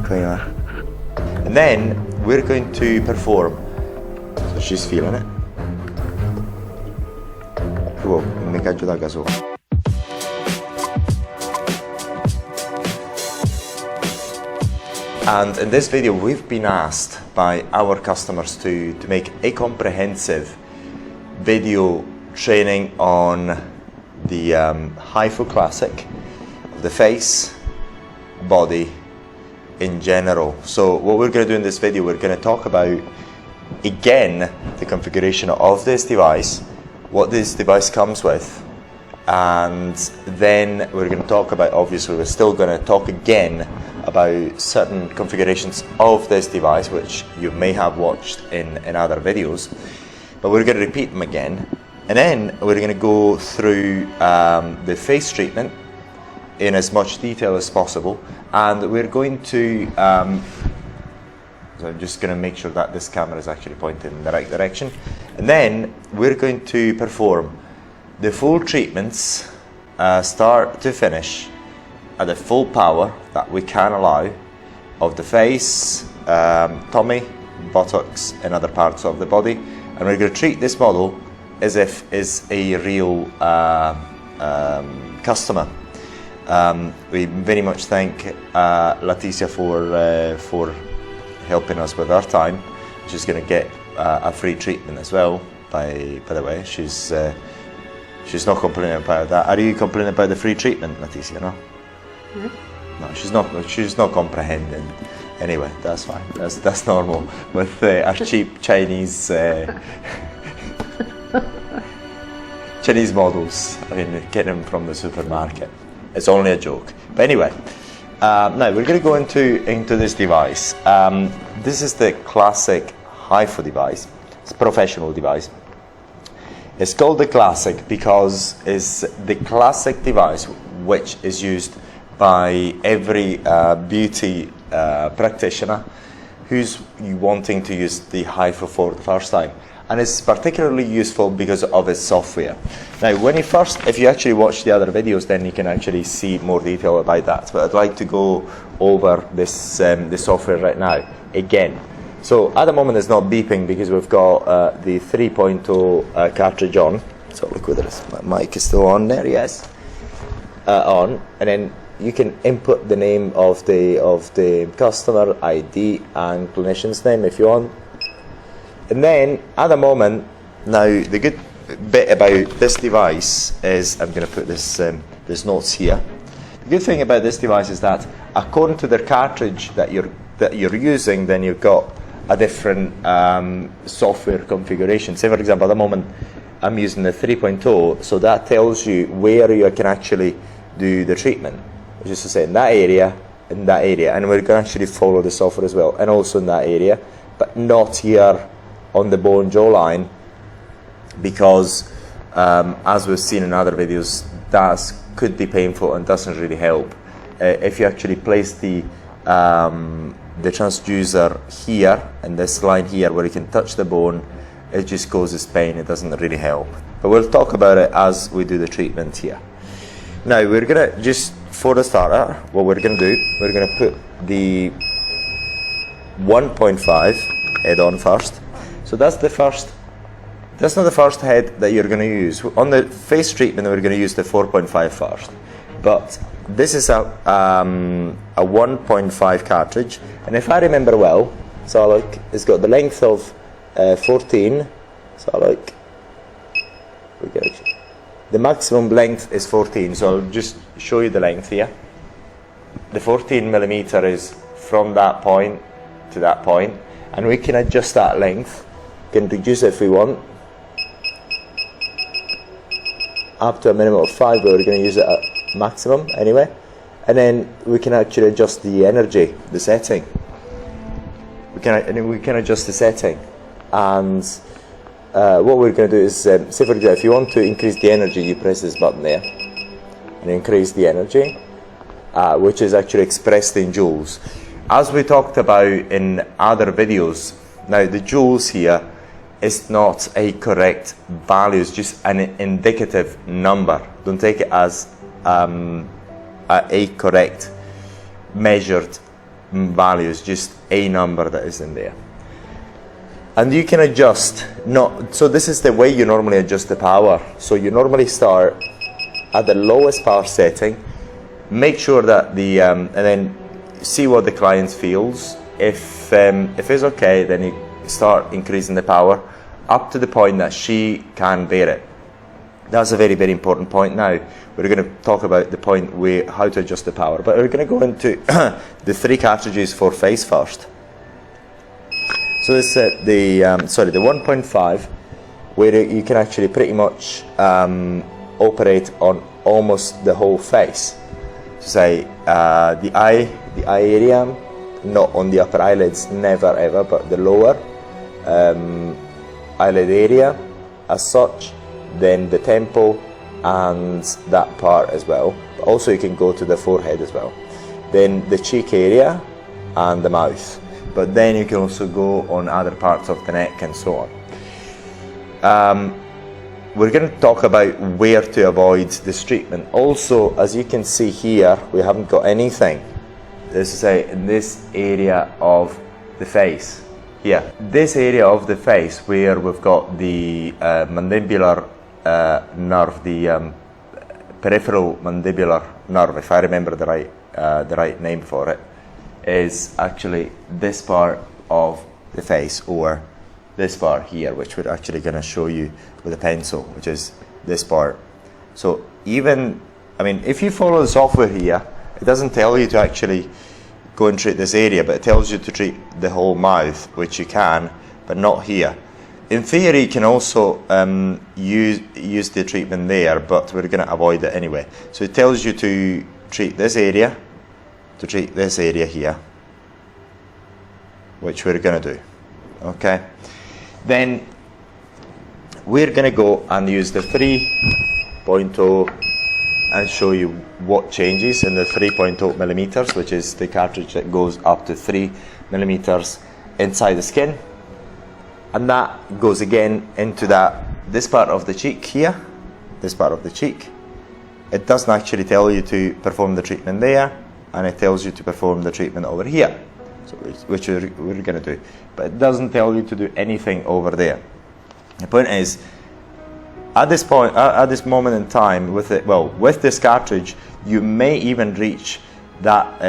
Ecco io. And then we're going to perform. So she's feeling it. Whoa, mi caggio da caso. And in this video, we've been asked by our customers to make a comprehensive video training on the HIFU Classic, the face, body in general. So what we're going to do in this video, we're going to talk about, again, the configuration of this device, what this device comes with, and then we're going to talk about, obviously we're still going to talk again about certain configurations of this device which you may have watched in other videos, but we're going to repeat them again, and then we're going to go through the face treatment in as much detail as possible, and we're going to so I'm just going to make sure that this camera is actually pointing in the right direction, and then we're going to perform the full treatments start to finish at the full power that we can allow of the face, tummy, buttocks and other parts of the body, and we're going to treat this model as if it's a real customer. We very much thank Leticia for helping us with our time. She's going to get a free treatment as well, by the way. She's not complaining about that. Are you complaining about the free treatment, Leticia? No? Mm-hmm. No, she's not comprehending. Anyway, that's fine. That's normal with our cheap Chinese Chinese models. I mean, get them from the supermarket. It's only a joke. But anyway, now we're going to go into this device. This is the classic HIFU device. It's a professional device. It's called the Classic because it's the classic device which is used by every beauty practitioner who's wanting to use the HIFU for the first time. And it's particularly useful because of its software. Now, if you actually watch the other videos, then you can actually see more detail about that. But I'd like to go over this the software right now again. So at the moment it's not beeping because we've got the 3.0 cartridge on. So look whether my mic is still on there. Yes, on, and then you can input the name of the customer ID and clinician's name if you want. And then at the moment, now the good bit about this device is, I'm going to put this notes here. The good thing about this device is that according to the cartridge that you're using, then you've got a different software configuration. Say for example, at the moment I'm using the 3.0, so that tells you where you can actually do the treatment, which is to say in that area, and we're going to actually follow the software as well, and also in that area, but not here on the bone jawline, because as we've seen in other videos, that could be painful and doesn't really help. If you actually place the transducer here, in this line here where you can touch the bone, it just causes pain. It doesn't really help. But we'll talk about it as we do the treatment here. Now we're going to just, for the starter, what we're going to do, we're going to put the 1.5 head on first. So that's not the first head that you're going to use. On the face treatment, we're going to use the 4.5 first. But this is a 1.5 cartridge, and if I remember well, so like it's got the length of 14. So like the maximum length is 14. So I'll just show you the length here. The 14 millimeter is from that point to that point, and we can adjust that length. We can reduce it if we want, up to a minimum of 5, but we're going to use it at maximum anyway. And then we can actually adjust the energy, the setting. We can adjust the setting, and what we're going to do is, say for example, if you want to increase the energy, you press this button there, and increase the energy, which is actually expressed in joules. As we talked about in other videos, now the joules here is not a correct value, it's just an indicative number. Don't take it as a correct measured values, just a number that is in there. And you can adjust, so this is the way you normally adjust the power. So you normally start at the lowest power setting, make sure that and then see what the client feels. If it's okay, then you start increasing the power up to the point that she can bear it. That's a very, very important point. Now we're going to talk about the point where how to adjust the power, but we're going to go into the 3 cartridges for face first. So this is the 1.5, where you can actually pretty much operate on almost the whole face. So say the eye area, not on the upper eyelids, never ever, but the lower eyelid area as such, then the temple and that part as well. But also you can go to the forehead as well. Then the cheek area and the mouth. But then you can also go on other parts of the neck and so on. We're going to talk about where to avoid this treatment. Also, as you can see here, we haven't got anything. This is in this area of the face. Here, this area of the face where we've got the mandibular nerve, the peripheral mandibular nerve, if I remember the right name for it, is actually this part of the face, or this part here, which we're actually going to show you with a pencil, which is this part. So if you follow the software here, it doesn't tell you to actually go and treat this area, but it tells you to treat the whole mouth, which you can, but not here. In theory, you can also use the treatment there, but we're going to avoid it anyway. So it tells you to treat this area, to treat this area here, which we're going to do. Okay, then we're going to go and use the 3.0 and show you what changes in the 3.0 millimeters, which is the cartridge that goes up to 3 millimeters inside the skin, and that goes again into this part of the cheek here, this part of the cheek. It doesn't actually tell you to perform the treatment there, and it tells you to perform the treatment over here, so which we're going to do, but it doesn't tell you to do anything over there. The point is, at this moment in time, with this cartridge, you may even reach that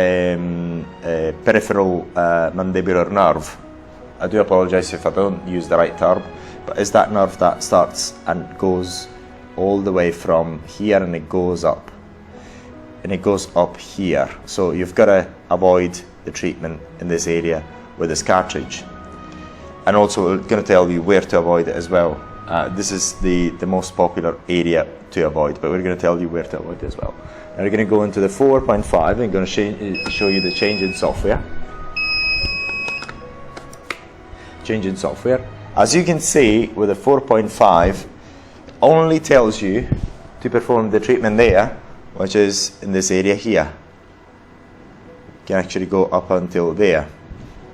peripheral mandibular nerve. I do apologize if I don't use the right term, but it's that nerve that starts and goes all the way from here, and it goes up, and it goes up here. So you've got to avoid the treatment in this area with this cartridge, and also we're going to tell you where to avoid it as well. This is the most popular area to avoid, but we're going to tell you where to avoid it as well. Now we're going to go into the 4.5 and I'm going to show you the change in software. Change in software. As you can see, with the 4.5, only tells you to perform the treatment there, which is in this area here. You can actually go up until there.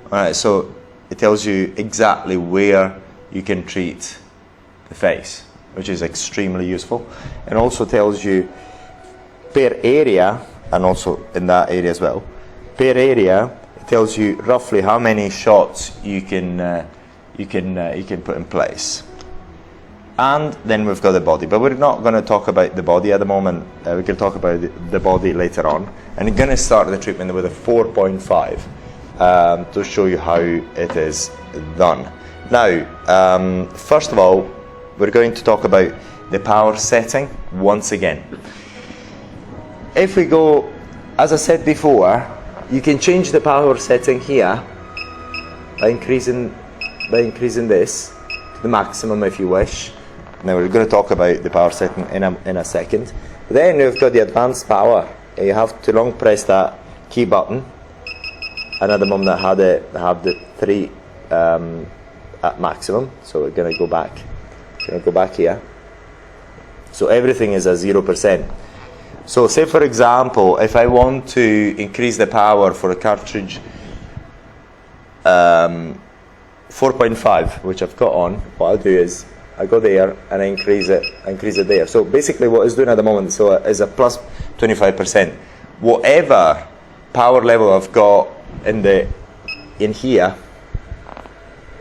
Alright, so it tells you exactly where you can treat the face, which is extremely useful, and also tells you per area, and also in that area as well, per area it tells you roughly how many shots you can put in place. And then we've got the body, but we're not going to talk about the body at the moment. We can talk about the body later on, and I'm going to start the treatment with a 4.5 to show you how it is done. Now, first of all, we're going to talk about the power setting once again. If we go, as I said before, you can change the power setting here by increasing this to the maximum if you wish. Now we're going to talk about the power setting in a second. Then we've got the advanced power. You have to long press that key button, and at the moment I have the 3 at maximum. So we're going to go back. Go back here. So everything is at 0%. So say for example, if I want to increase the power for a cartridge 4.5, which I've got on, what I'll do is I go there and I increase it there. So basically what it's doing at the moment is a plus 25%. Whatever power level I've got in here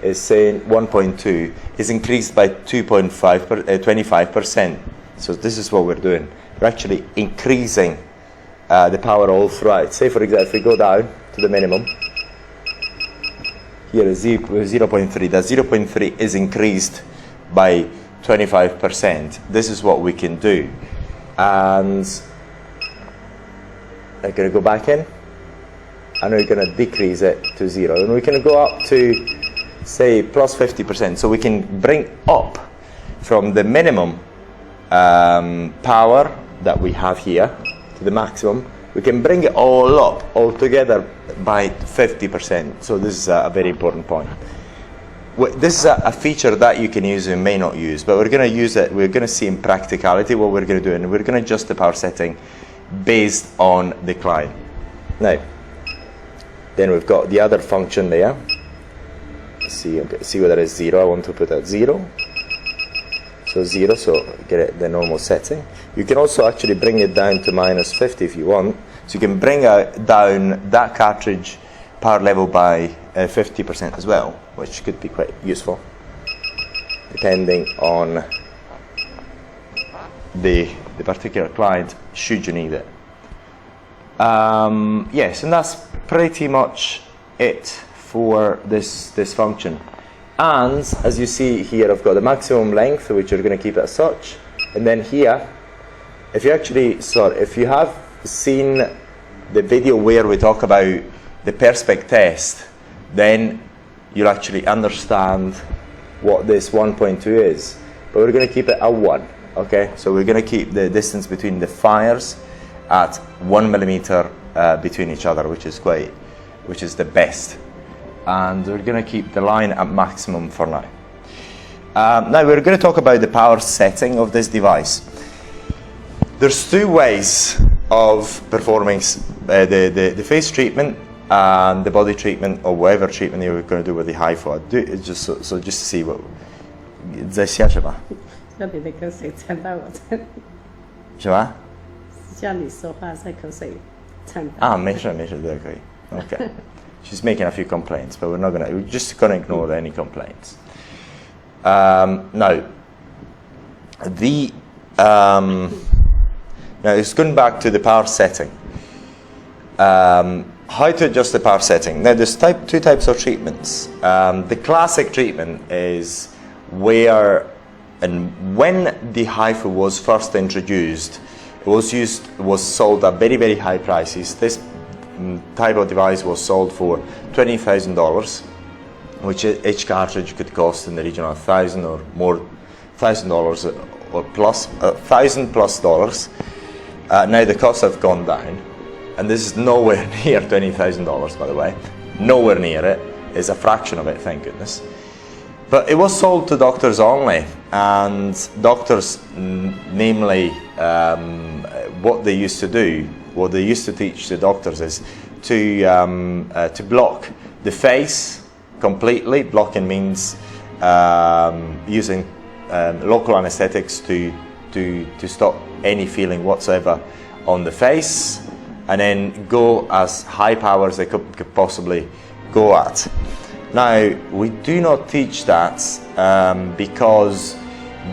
is saying 1.2 is increased by 25%. So this is what we're doing. We're actually increasing the power all throughout. Say for example, if we go down to the minimum, here is 0.3. That 0.3 is increased by 25%. This is what we can do. And I'm going to go back in, and we're going to decrease it to 0. And we can go up to, say, plus 50%. So we can bring up from the minimum power that we have here to the maximum. We can bring it all up, all together, by 50%. So this is a very important point. This is a feature that you can use and may not use, but we're going to use it. We're going to see in practicality what we're going to do, and we're going to adjust the power setting based on the client. Now, then we've got the other function there. See whether it's 0. I want to put at 0. So 0, so get it the normal setting. You can also actually bring it down to minus 50 if you want. So you can bring down that cartridge power level by 50% as well, which could be quite useful, depending on the particular client, should you need it. Yes, and that's pretty much it for this function. And as you see here, I've got the maximum length, which you're going to keep it as such. And then here, if you have seen the video where we talk about the perspex test, then you'll actually understand what this 1.2 is. But we're going to keep it at 1. Okay, so we're going to keep the distance between the fires at 1 millimeter between each other, which is the best. And we're going to keep the line at maximum for now. Now we're going to talk about the power setting of this device. There's two ways of performing the face treatment and the body treatment, or whatever treatment you're going to do with the HIFU. Just to see what. 在下什么？叫你的口水呛到我这里。什么？叫你说话在口水呛到。啊，没事，这个可以。Okay. She's making a few complaints, but we're just gonna ignore any complaints. Now it's going back to the power setting. How to adjust the power setting? Now there's two types of treatments. The classic treatment is where and when the HIFU was first introduced, it was sold at very, very high prices. This type of device was sold for $20,000, which each cartridge could cost in the region of $1,000 or more, $1,000 or plus, $1,000 plus dollars. Now the costs have gone down, and this is nowhere near $20,000, by the way. Nowhere near it. It's a fraction of it, thank goodness. But it was sold to doctors only, and doctors, namely, what they used to do, what they used to teach the doctors is to block the face completely. Blocking means using local anesthetics to stop any feeling whatsoever on the face, and then go as high power as they could possibly go at. Now, we do not teach that because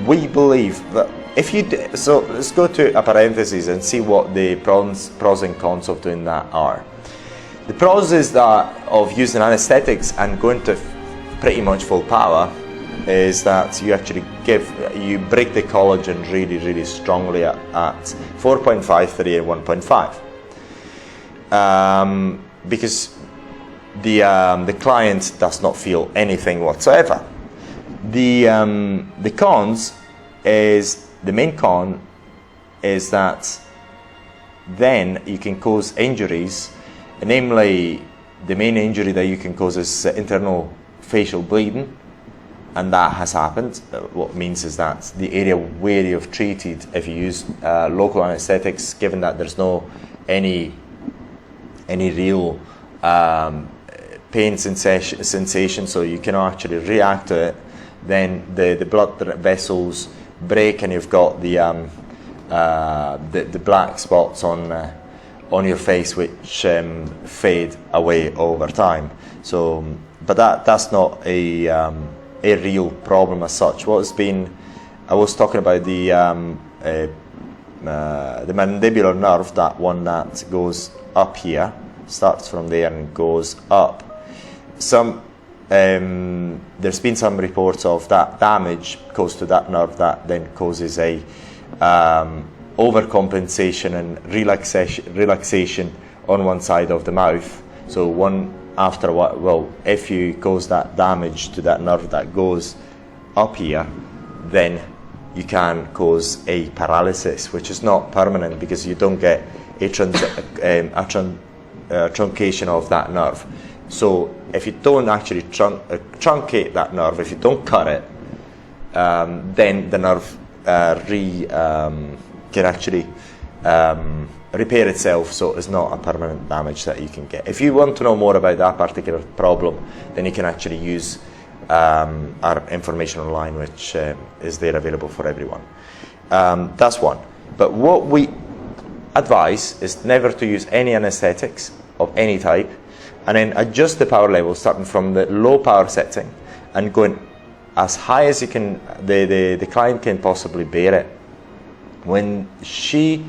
we believe that if you do, so let's go to a parenthesis and see what the pros and cons of doing that are. The pros is that of using anesthetics and going to pretty much full power is that you actually you break the collagen really, really strongly at 4.5, 3 and 1.5. Because the client does not feel anything whatsoever. The cons is, the main con is that then you can cause injuries, namely the main injury that you can cause is internal facial bleeding, and that has happened. What means is that the area where you've treated, if you use local anesthetics, given that there's no any real pain sensation, so you cannot actually react to it, then the blood vessels break, and you've got the black spots on on your face which fade away over time. So, but that's not a real problem as such. What's been, I was talking about the mandibular nerve, that one that goes up here, starts from there and goes up. There's been some reports of that damage caused to that nerve that then causes a overcompensation and relaxation on one side of the mouth. So after a while, well, if you cause that damage to that nerve that goes up here, then you can cause a paralysis, which is not permanent because you don't get a truncation of that nerve. So if you don't actually truncate that nerve, if you don't cut it, then the nerve can actually repair itself, so it's not a permanent damage that you can get. If you want to know more about that particular problem, then you can actually use our information online, which is there available for everyone. That's one. But what we advise is never to use any anesthetics of any type, and then adjust the power level starting from the low power setting and going as high as you can, the client can possibly bear it. When she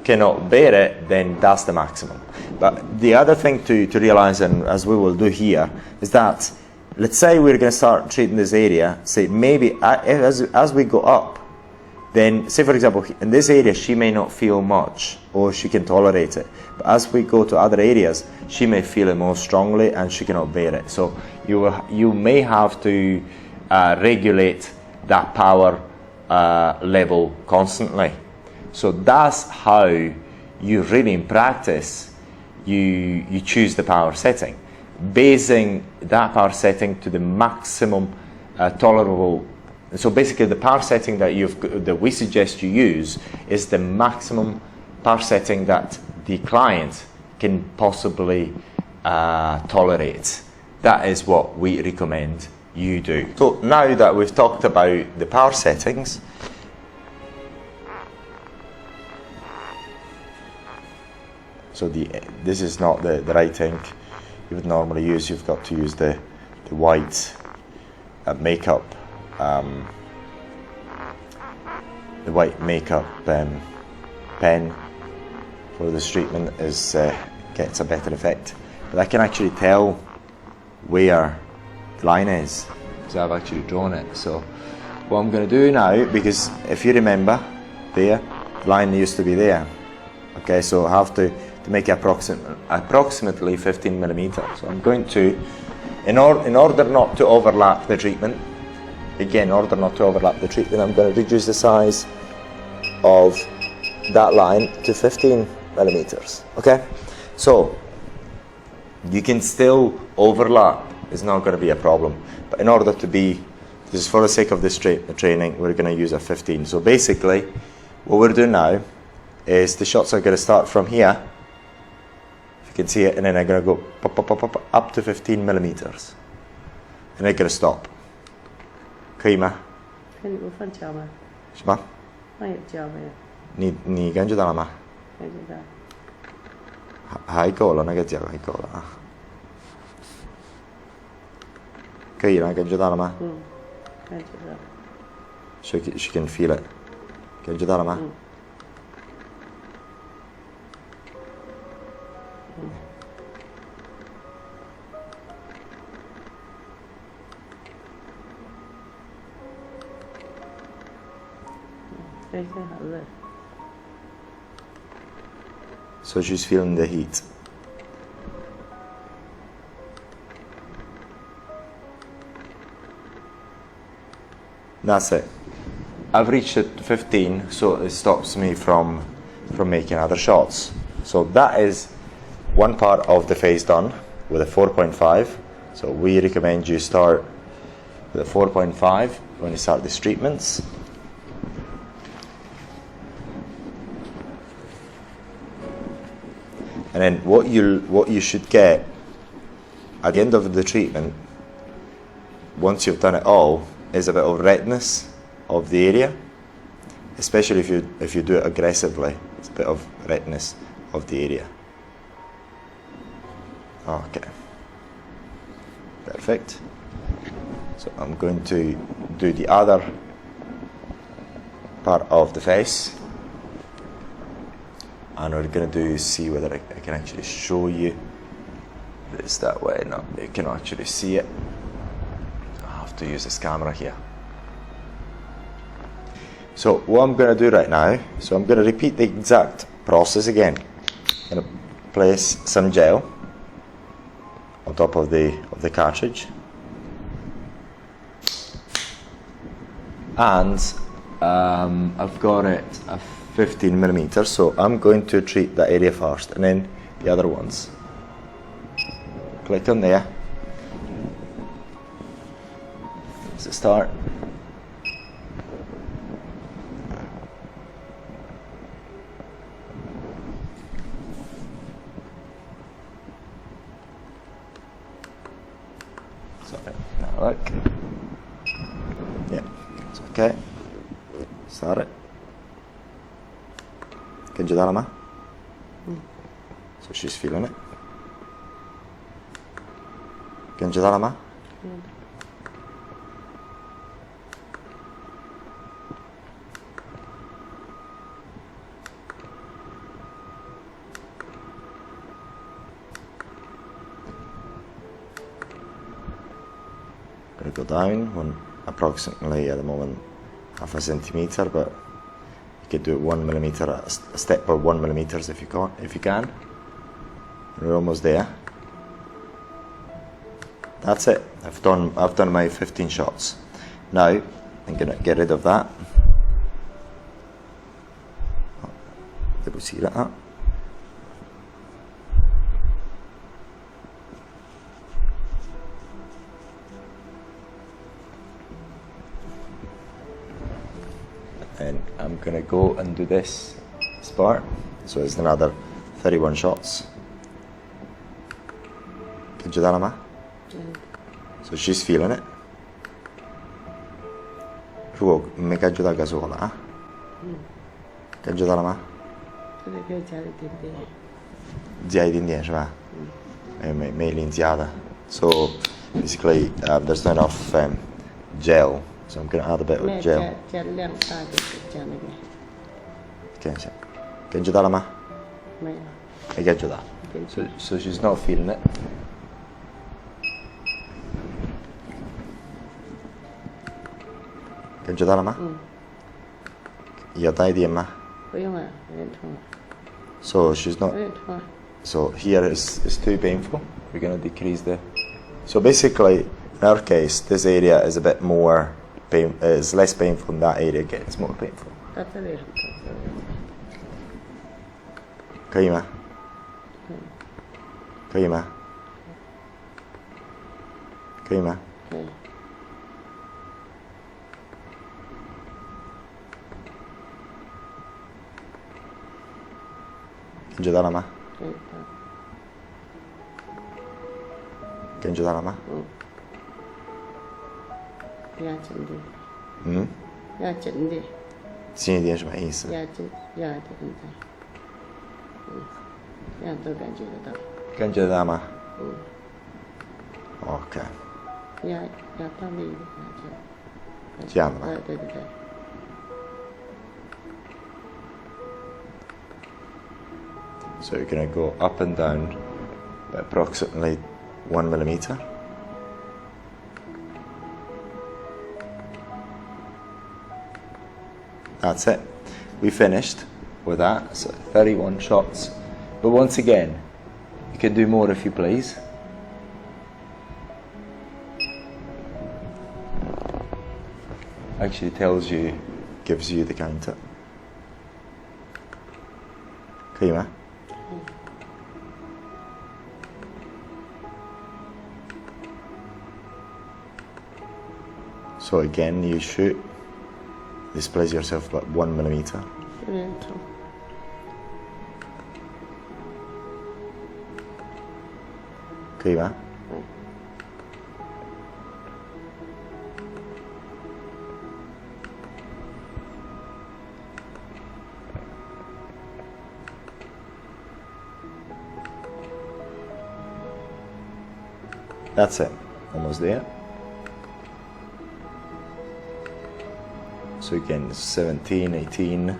cannot bear it, then that's the maximum. But the other thing to realize, and as we will do here, is that let's say we're going to start treating this area, say maybe as we go up, then say for example in this area she may not feel much or she can tolerate it, but as we go to other areas she may feel it more strongly and she cannot bear it. So you may have to regulate that power level constantly. So that's how you really in practice you choose the power setting, basing that power setting to the maximum tolerable. So basically the power setting that we suggest you use is the maximum power setting that the client can possibly tolerate. That is what we recommend you do. So now that we've talked about the power settings, so this is not the right ink you would normally use. You've got to use the white makeup, the white makeup pen for this treatment gets a better effect. But I can actually tell where the line is because I've actually drawn it. So what I'm going to do now, because if you remember there, the line used to be there. Okay, so I have to make it approximately 15 millimeters. So I'm going to, in order not to overlap the treatment, again, in order not to overlap the treatment, I'm going to reduce the size of that line to 15 millimeters. Okay, so you can still overlap. It's not going to be a problem. But in order to be, this is for the sake of this training, we're going to use a 15. So basically, what we're doing now is the shots are going to start from here. If you can see it, and then I'm going to go pop, pop, pop, pop, up to 15 millimeters. And they're going to stop. 可以吗？可以，我放脚吗？什么？放有脚没有？你感觉到了吗？感觉到。还够了，那个脚还够了啊。可以了，感觉到了吗？感觉到。She can feel it. 感觉到了吗？非常好热。So she's feeling the heat. That's it. I've reached 15, so it stops me from making other shots. So that is one part of the face done with a 4.5. So we recommend you start with a 4.5 when you start these treatments. And then what you should get at the end of the treatment, once you've done it all, is a bit of redness of the area, especially if you do it aggressively. It's a bit of redness of the area. Okay. Perfect. So I'm going to do the other part of the face, and we're going to see whether I can actually show you this that way. No, you can actually see it. I have to use this camera here. So what I'm going to do right now, so I'm going to repeat the exact process again. I'm going to place some gel on top of the cartridge, and I've got it a 15 millimeters, so I'm going to treat that area first and then the other ones. Click on there. Let's start. Sorry, now look. Yeah, it's okay. Start it. Can you do that, So she's feeling it. Can you do that, Gonna go down approximately at the moment half a centimeter, but you could do it 1 millimeter, a step of 1 millimeter if you can. We're almost there. That's it. I've done my 15 shots. Now I'm gonna get rid of that. Devo uscire. And I'm gonna go and do this part. So it's another 31 shots. Can you do that, So she's feeling it.如果没感觉到个说了啊，感觉到了吗？这里可以加一点点。加一点点是吧？没零加的。So basically, there's not enough gel, so I'm gonna add a bit of gel. 加量大一点，加那个。看一下，感觉到了吗？没有。没感觉到。So she's not feeling it. 感觉到了吗？要大一点吗？不用了，有点痛了。So she's not. 有点痛。So here is too painful. We're gonna decrease the. So basically, in our case, this area is a bit more is less painful, and that area gets more painful. 到这里很痛，这里。可以吗？可以吗？可以吗？可以。感觉到了吗？可以的。感觉到了吗？压紧点。压紧点。紧一点什么意思？压紧，压的很紧。这样都感觉得到。感觉到吗？OK。压到力一点，这样的吗？对。So you're going to go up and down by approximately 1 millimeter. That's it. We finished with that. So 31 shots. But once again, you can do more if you please. Actually gives you the counter. 可以吗？So again, you shoot, displace yourself about 1 millimeter. 有点痛。可以吗？ That's it, almost there. So again, 17, 18.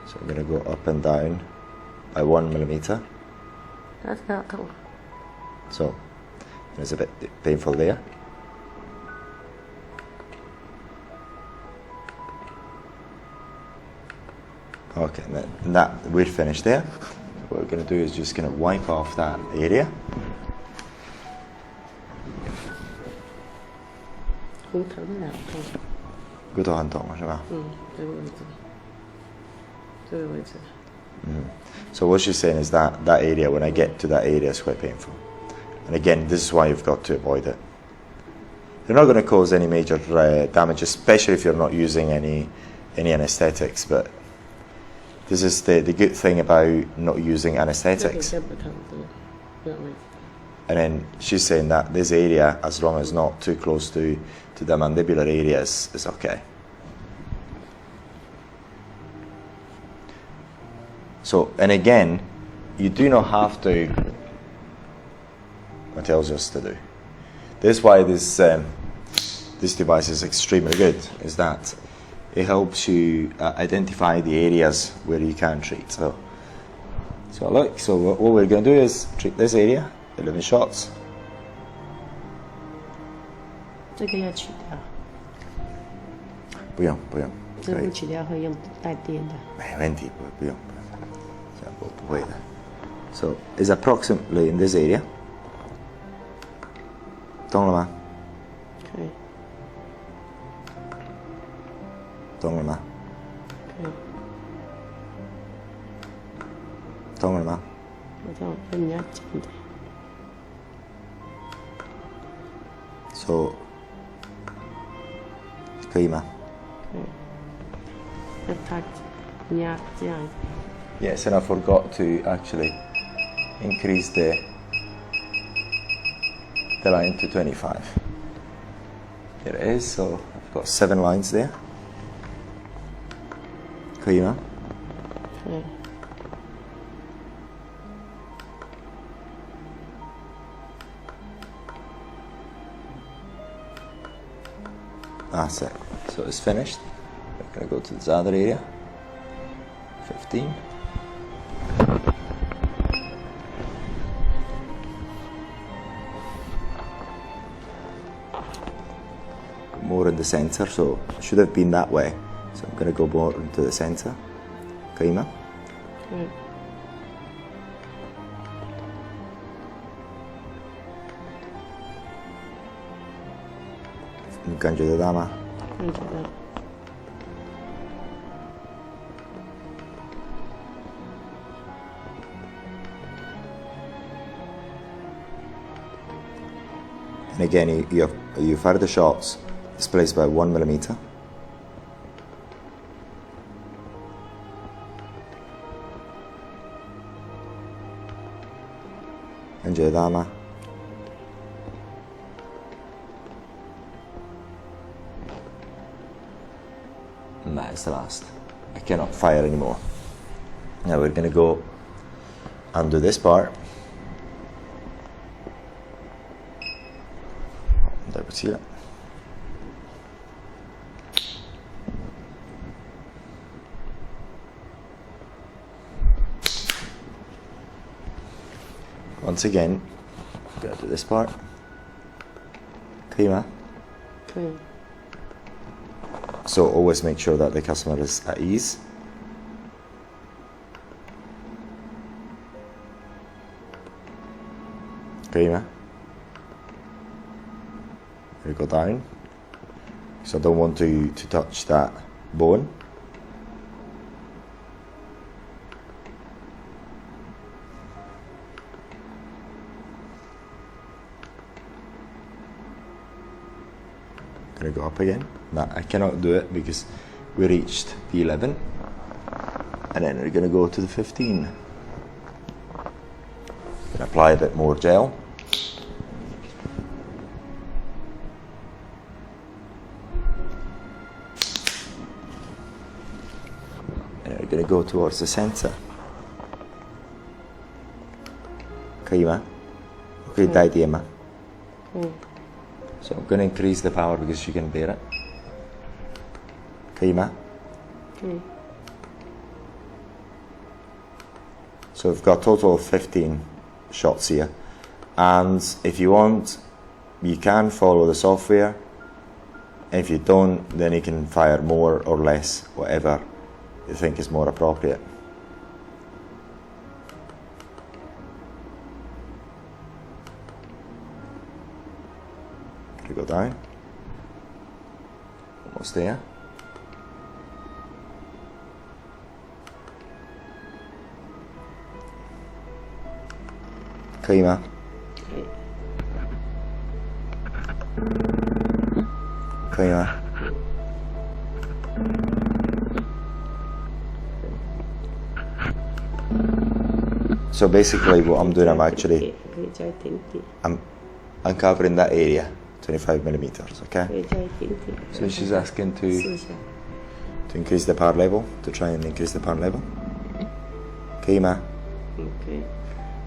So I'm going to go up and down by 1 millimeter. That's not cool. So it's a bit painful there. Okay, and that we're finished there. What we're going to do is just going to wipe off that area. Không thấm nào không. 嗰度很痛是吧？ 这个位置，这个位置。 So what she's saying is that area, when I get to that area, is quite painful. And again, this is why you've got to avoid it. They're not going to cause any major damage, especially if you're not using any anesthetics. But this is the good thing about not using anesthetics. 这不疼，这个位置。 And then she's saying that this area, as long as not too close to the mandibular areas, is okay. So, and again, you do not have to, what tells us to do. This is why this device is extremely good, is that it helps you identify the areas where you can treat. So look, so what we're going to do is treat this area, 11 shots. 这个要取掉，不用，这个取掉会用带电的。没问题，不用，这样不会的。So it's approximately in this area. 懂了吗？可以，懂了吗？可以。懂了吗？我这样跟你要紧一点。 So 可以吗？可以。那它你要这样。 Yes, and I forgot to actually increase the line to 25. Here it is, so I've got 7 lines there. 可以吗？可以。 That's it. So it's finished. We're going to go to this other area. 15. More in the center, so it should have been that way. So I'm going to go more into the center. 可以吗？可以。 你感觉得到吗？感觉到。 And again, you fire the shots displaced by 1 millimeter. And Jedama. And that is the last. I cannot fire anymore. Now we're going to go undo this part. There we see it. Once again, go to this part. Clear. Okay. So always make sure that the customer is at ease. Clear. We go down. So I don't want to touch that bone. Gonna go up again. No, I cannot do it because we reached the 11. And then we're gonna go to the 15. Gonna apply a bit more gel. going to go towards the center. Okay, ma? Okay, the idea, ma? So I'm going to increase the power because she can bear it. Okay, ma? So we've got a total of 15 shots here. And if you want, you can follow the software. If you don't, then you can fire more or less, whatever you think is more appropriate. Can you go down? Almost there. Okay, ma? Okay, ma? So basically what I'm doing, I'm actually uncovering that area, 25 millimeters, okay? So she's asking to increase the power level, to try and increase the power level. Okay, ma? Okay.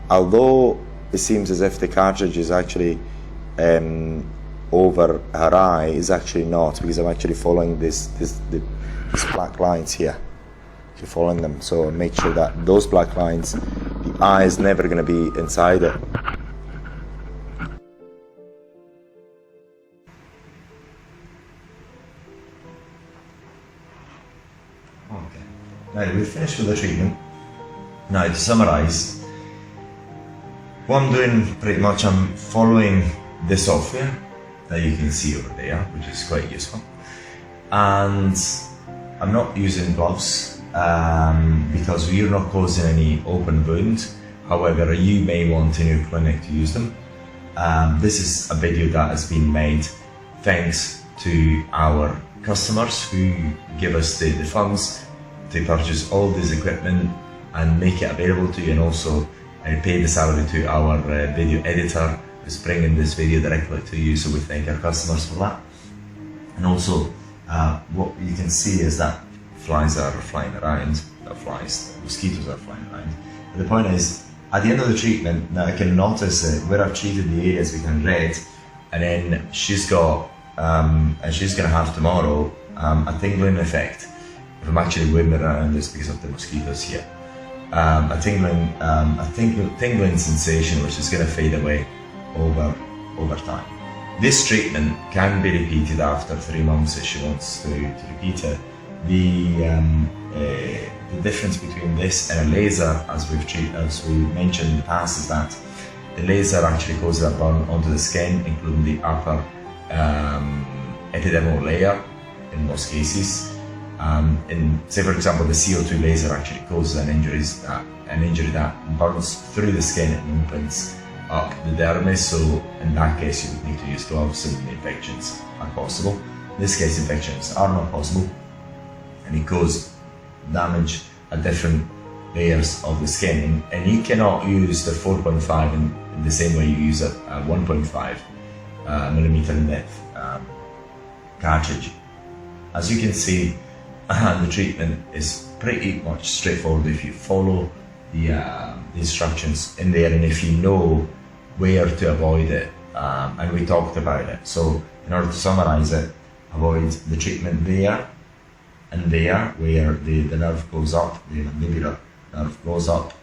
Although it seems as if the cartridge is actually over her eye, is actually not, because I'm actually following these black lines here. You're following them, so make sure that those black lines, the eye is never going to be inside it. Okay. Now we've finished with the treatment. Now to summarise, what I'm doing pretty much, I'm following the software that you can see over there, which is quite useful, and I'm not using gloves because we're not causing any open wound. However, you may want in your clinic to use them. This is a video that has been made thanks to our customers who give us the funds to purchase all this equipment and make it available to you, and also pay the salary to our video editor who's bringing this video directly to you, so we thank our customers for that. And also what you can see is that flies are flying around, mosquitoes are flying around. But the point is, at the end of the treatment, now I can notice that where I've treated the areas become red, and then she's got, and she's going to have tomorrow a tingling effect. If I'm actually waving around, it's because of the mosquitoes here. A tingling sensation which is going to fade away over time. This treatment can be repeated after 3 months if she wants to repeat it. The difference between this and a laser, as we mentioned in the past, is that the laser actually goes up onto the skin, including the upper epidermal layer in most cases. Say for example, the CO2 laser actually causes an injury that burns through the skin and opens up the dermis, so in that case you would need to use gloves and infections are possible. In this case, infections are not possible, and it causes damage at different layers of the skin, and you cannot use the 4.5 in the same way you use a 1.5 millimeter in depth cartridge. As you can see, the treatment is pretty much straightforward if you follow the instructions in there, and if you know where to avoid it, and we talked about it. So in order to summarize it, avoid the treatment there and there, where the nerve goes up, the mandibular nerve goes up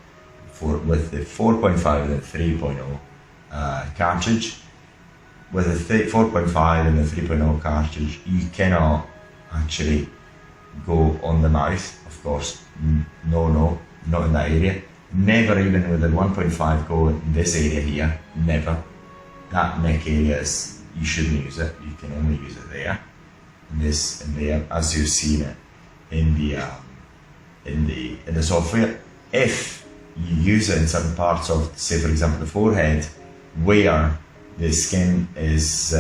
with the 4.5 and the 3.0 cartridge. With the 4.5 and the 3.0 cartridge, you cannot actually go on the mouth, of course. No, not in that area. Never even with the 1.5 go in this area here, never. That neck area is, you shouldn't use it, you can only use it there. And this and there, as you've seen it in the software. If you use it in certain parts of, say for example, the forehead, where the skin is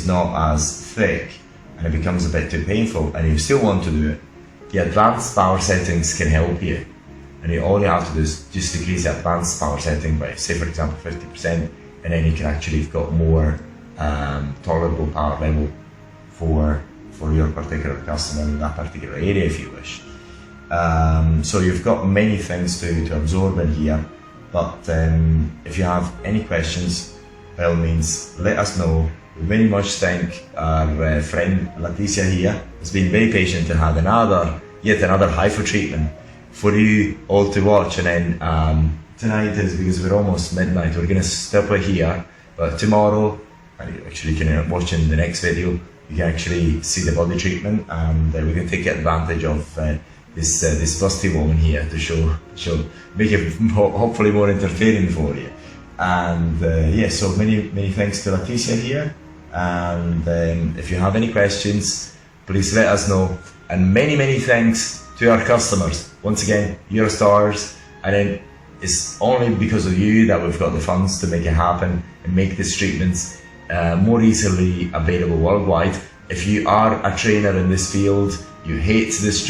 not as thick and it becomes a bit too painful and you still want to do it, the advanced power settings can help you. And all you have to do is just decrease the advanced power setting by, say for example, 50%, and then you can actually have got more tolerable power level for your particular customer in that particular area if you wish. So you've got many things to absorb in here, but if you have any questions, by all means, let us know. We very much thank our friend Leticia here, who's been very patient and had yet another HIFU treatment for you all to watch. And then tonight is, because we're almost midnight, we're going to stop it here, but tomorrow, actually you can watch in the next video, you can actually see the body treatment, and we're going to take advantage of this busty woman here to make it hopefully more entertaining for you. And yeah, so many thanks to Leticia here, and if you have any questions, please let us know. And many thanks to our customers. Once again, you're stars, and then it's only because of you that we've got the funds to make it happen and make these treatments more easily available worldwide. If you are a trainer in this field, you hate this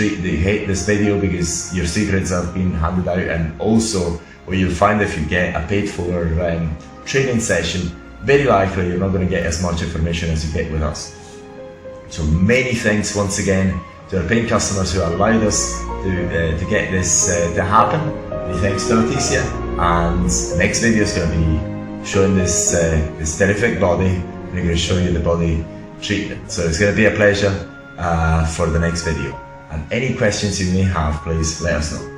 video because your secrets have been handed out, and also what you'll find if you get a paid for training session, very likely you're not going to get as much information as you get with us. So many thanks once again to our paying customers who allowed us to get this to happen. Many thanks to Leticia, and the next video is going to be showing this terrific body, and we're going to show you the body treatment. So it's going to be a pleasure for the next video. And any questions you may have, please let us know.